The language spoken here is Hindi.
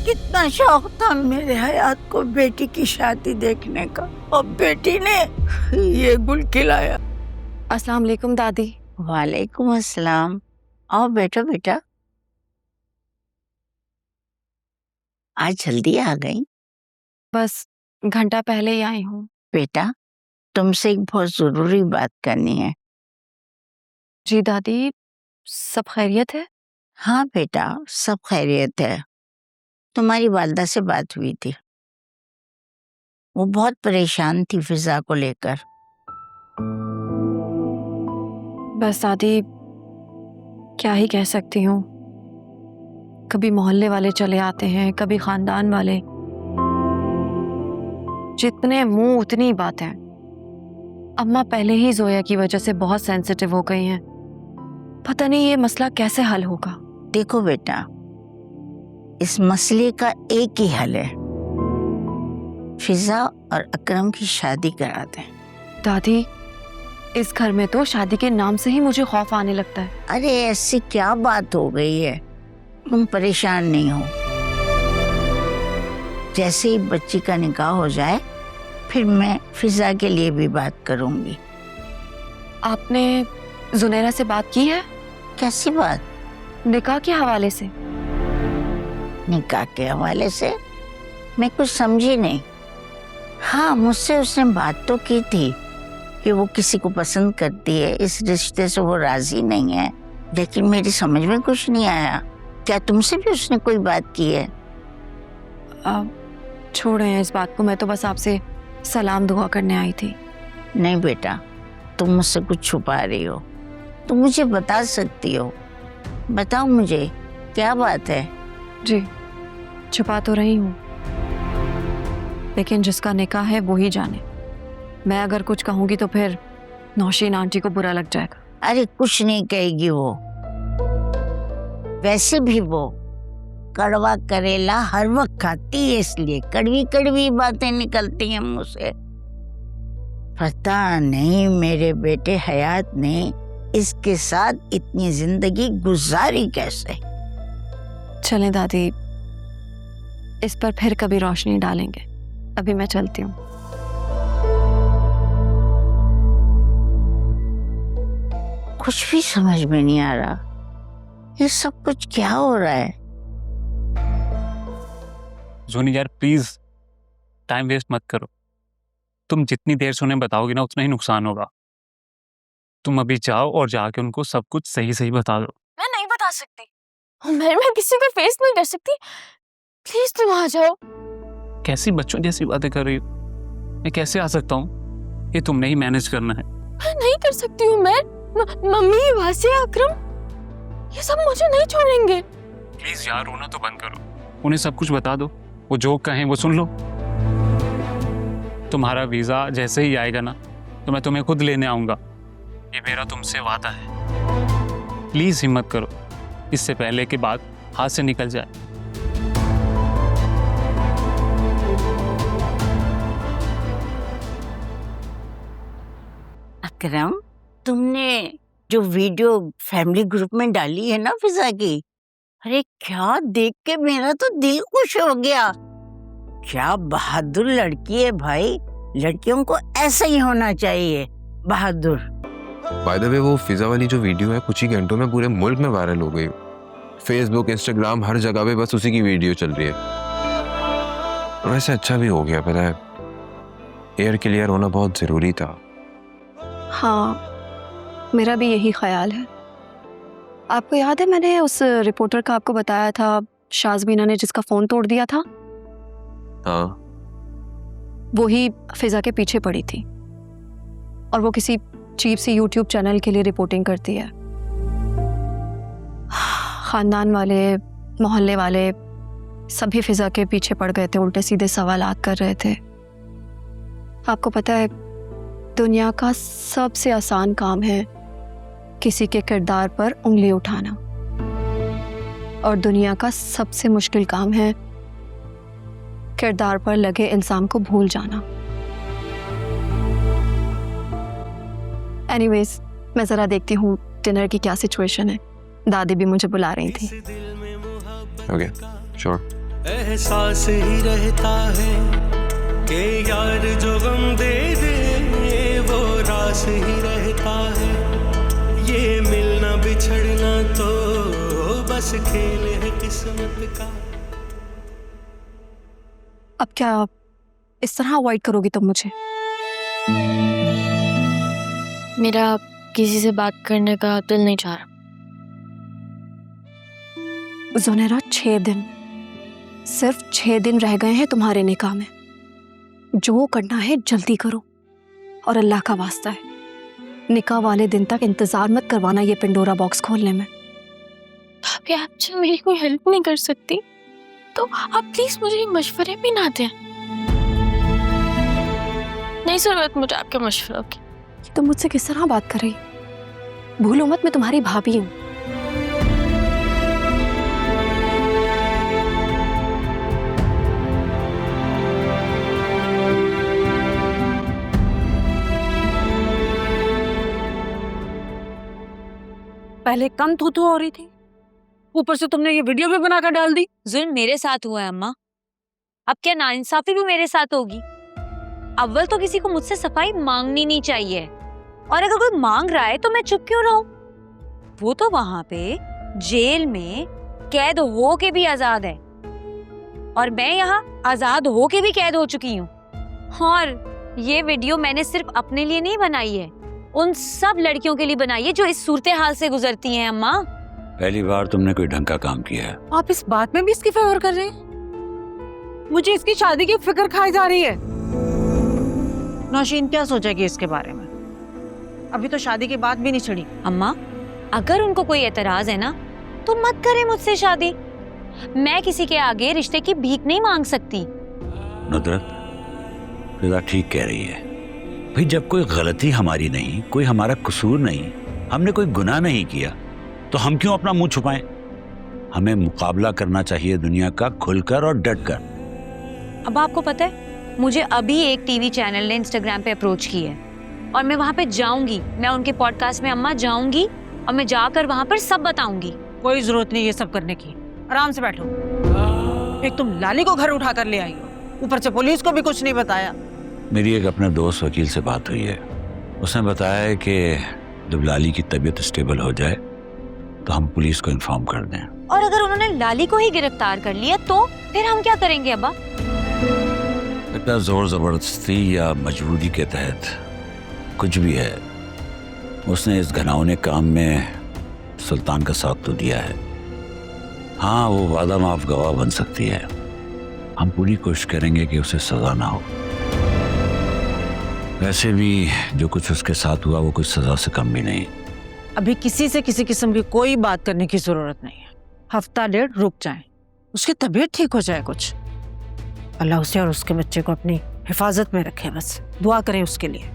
कितना शौक था मेरे हयात को बेटी की शादी देखने का, और बेटी ने ये गुल खिलाया। अस्सलाम वालेकुम दादी। वालेकुम अस्सलाम। आओ बैठो बेटा। आज जल्दी आ गई? बस घंटा पहले ही आई हूँ। बेटा तुमसे एक बहुत जरूरी बात करनी है। जी दादी, सब खैरियत है? हाँ बेटा सब खैरियत है। तुम्हारी वालदा से बात हुई थी, वो बहुत परेशान थी फिजा को लेकर। बस दादी क्या ही कह सकती हूँ, कभी मोहल्ले वाले चले आते हैं, कभी खानदान वाले, जितने मुंह उतनी बात है। अम्मा पहले ही जोया की वजह से बहुत सेंसिटिव हो गई हैं। पता नहीं ये मसला कैसे हल होगा। देखो बेटा, इस मसले का एक ही हल है, फिजा और अकरम की शादी करा दें। दादी इस घर में तो शादी के नाम से ही मुझे खौफ आने लगता है। अरे ऐसी क्या बात हो गई है, तुम परेशान नहीं हो। जैसे ही बच्ची का निकाह हो जाए फिर मैं फिजा के लिए भी बात करूंगी। आपने जुनैरा से बात की है? कैसी बात? निकाह के हवाले से। निकाह के हवाले से? मैं कुछ समझी नहीं। हाँ मुझसे उसने बात तो की थी कि वो किसी को पसंद करती है, इस रिश्ते से वो राजी नहीं है, लेकिन मेरी समझ में कुछ नहीं आया। क्या तुमसे भी उसने कोई बात की है? छोड़ें इस बात को, मैं तो बस आपसे सलाम दुआ करने आई थी। नहीं बेटा, तुम मुझसे कुछ छुपा रही हो, तुम मुझे बता सकती हो। बताओ मुझे क्या बात है। जी छुपा तो रही हूँ, लेकिन जिसका निकाह है वो ही जाने। मैं अगर कुछ कहूँगी तो फिर नौशीन आंटी को बुरा लग जाएगा। अरे कुछ नहीं कहेगी वो, वैसे भी वो कड़वा करेला हर वक्त खाती है, इसलिए कड़वी कड़वी बातें निकलती हैं मुंह से। पता नहीं मेरे बेटे हयात ने इसके साथ इतनी जिंदगी गुजारी कैसे। चलें दादी, इस पर फिर कभी रोशनी डालेंगे। अभी मैं चलती हूँ। कुछ भी समझ में नहीं आ रहा, ये सब कुछ क्या हो रहा है। जोनी यार प्लीज टाइम वेस्ट मत करो। तुम जितनी देर से उन्हें बताओगी ना उतना ही नुकसान होगा। तुम अभी जाओ और जाके उनको सब कुछ सही सही बता दो। मैं नहीं बता सकती, मैं किसी को फेस नहीं कर सकती। प्लीज तुम आ जाओ। कैसी बच्चों जैसी बातें कर रही हो? मैं कैसे आ सकता हूँ? ये तुमने ही मैनेज करना है। मैं नहीं कर सकती हूँ। मैं मम्मी, वासिया, अकरम, ये सब मुझे नहीं छोड़ेंगे। प्लीज यार रोना तो बंद करो, उन्हें सब कुछ बता दो। वो जो कहें वो सुन लो। तुम्हारा वीजा जैसे ही आएगा ना तो मैं तुम्हें खुद लेने आऊंगा, ये मेरा तुमसे वादा है। प्लीज हिम्मत करो, इससे पहले कि बात हाथ से निकल जाए। अकरम, तुमने जो वीडियो फैमिली ग्रुप में डाली है ना फिजा की, अरे क्या देख के मेरा तो दिल खुश हो गया। क्या बहादुर लड़की है भाई, लड़कियों को ऐसा ही होना चाहिए, बहादुर। बाय द वे वो फिजा वाली जो वीडियो है कुछ ही घंटों में पूरे मुल्क में वायरल हो गई। फेसबुक, इंस्टाग्राम, हर जगह पे बस उसी की वीडियो चल रही है। वैसे अच्छा भी हो गया, पता है एयर क्लियर होना बहुत जरूरी था। हाँ मेरा भी यही ख्याल है। आपको याद है मैंने उस रिपोर्टर का आपको बताया था, शाज़मीना ने जिसका फोन तोड़ दिया था? हाँ वो ही फिजा के पीछे पड़ी थी, और वो किसी चीप सी यूट्यूब चैनल के लिए रिपोर्टिंग करती है। खानदान वाले, मोहल्ले वाले सभी फिजा के पीछे पड़ गए थे, उल्टे सीधे सवालात कर रहे थे। आपको पता है दुनिया का सबसे आसान काम है किसी के किरदार पर उंगली उठाना, और दुनिया का सबसे मुश्किल काम है किरदार पर लगे इल्जाम को भूल जाना। एनीवेज मैं जरा देखती हूँ डिनर की क्या सिचुएशन है। दादी भी मुझे बुला रही थी। Okay sure. एहसास ही रहता है कि यार जो गम दे दे वो रास ही रहता है। ये मिलना बिछड़ना तो बस खेल है किस्मत का। अब क्या इस तरह अवॉइड करोगी तुम मुझे? मेरा किसी से बात करने का दिल नहीं चाह रहा। ज़ुनैरा, 6 दिन, सिर्फ 6 दिन रह गए हैं तुम्हारे निकाह में। जो करना है जल्दी करो, और अल्लाह का वास्ता है निकाह वाले दिन तक इंतजार मत करवाना ये पेंडोरा बॉक्स खोलने में। भाभी, आप जब मेरी कोई हेल्प नहीं कर सकती तो आप प्लीज मुझे मशवरे भी ना दें। नहीं जरूरत मुझे आपके मशवरों की। तुम मुझसे किस तरह बात कर रही? भूलो मत मैं तुम्हारी भाभी हूँ। पहले कम तू हो रही थी, ऊपर से तुमने ये वीडियो भी बनाकर डाल दी। जुल्म मेरे साथ हुआ है अम्मा, अब क्या नाइंसाफी भी मेरे साथ होगी? अव्वल तो किसी को मुझसे सफाई मांगनी नहीं चाहिए, और अगर कोई मांग रहा है तो मैं चुप क्यों रहूं? वो तो वहां पे जेल में कैद हो के भी आजाद है, और मैं यहाँ आजाद हो के भी कैद हो चुकी हूँ। और ये वीडियो मैंने सिर्फ अपने लिए नहीं बनाई है, उन सब लड़कियों के लिए बनाई है जो इस सूरत हाल से गुजरती हैं। अम्मा, पहली बार तुमने कोई ढंग का काम किया है। आप इस बात में भी इसकी फेवर कर रहे हैं? मुझे इसकी शादी की फिक्र खाई जा रही है। नौशीन क्या सोचेगी इसके बारे में? अभी तो शादी की बात भी नहीं छिड़ी। अम्मा, अगर उनको कोई एतराज है ना तो मत करें मुझसे शादी। मैं किसी के आगे रिश्ते की भीख नहीं मांग सकती। नुदरत, फिजा ठीक कह रही है। भाई, जब कोई गलती हमारी नहीं, कोई हमारा कसूर नहीं, हमने कोई गुनाह नहीं किया, तो हम क्यों अपना मुंह छुपाएं? हमें मुकाबला करना चाहिए दुनिया का, खुलकर और डटकर। अब आपको पता है, मुझे अभी एक टीवी चैनल ने इंस्टाग्राम पे अप्रोच की है, और मैं वहां पे जाऊंगी। मैं उनके पॉडकास्ट में अम्मा जाऊंगी, और मैं जाकर वहां पर सब बताऊंगी। कोई जरूरत नहीं ये सब करने की, आराम से बैठो। एक तुम लाली को घर उठा कर ले आई हो, ऊपर से पुलिस को भी कुछ नहीं बताया। मेरी एक अपने दोस्त वकील से बात हुई है, उसने बताया है कि जब लाली की तबीयत स्टेबल हो जाए तो हम पुलिस को इन्फॉर्म कर दें। और अगर उन्होंने लाली को ही गिरफ्तार कर लिया तो फिर हम क्या करेंगे अब्बा? इतना जोर जबरदस्ती या मजबूरी के तहत कुछ भी है, उसने इस घिनौने काम में सुल्तान का साथ तो दिया है। हाँ, वो वादा माफ गवाह बन सकती है। हम पूरी कोशिश करेंगे कि उसे सजा ना हो। वैसे भी जो कुछ उसके साथ हुआ वो कुछ सजा से कम भी नहीं। अभी किसी से किसी किस्म की कोई बात करने की जरूरत नहीं है। हफ्ता डेढ़ रुक जाएं, उसकी तबीयत ठीक हो जाए कुछ। अल्लाह उसे और उसके बच्चे को अपनी हिफाजत में रखे, बस दुआ करें उसके लिए।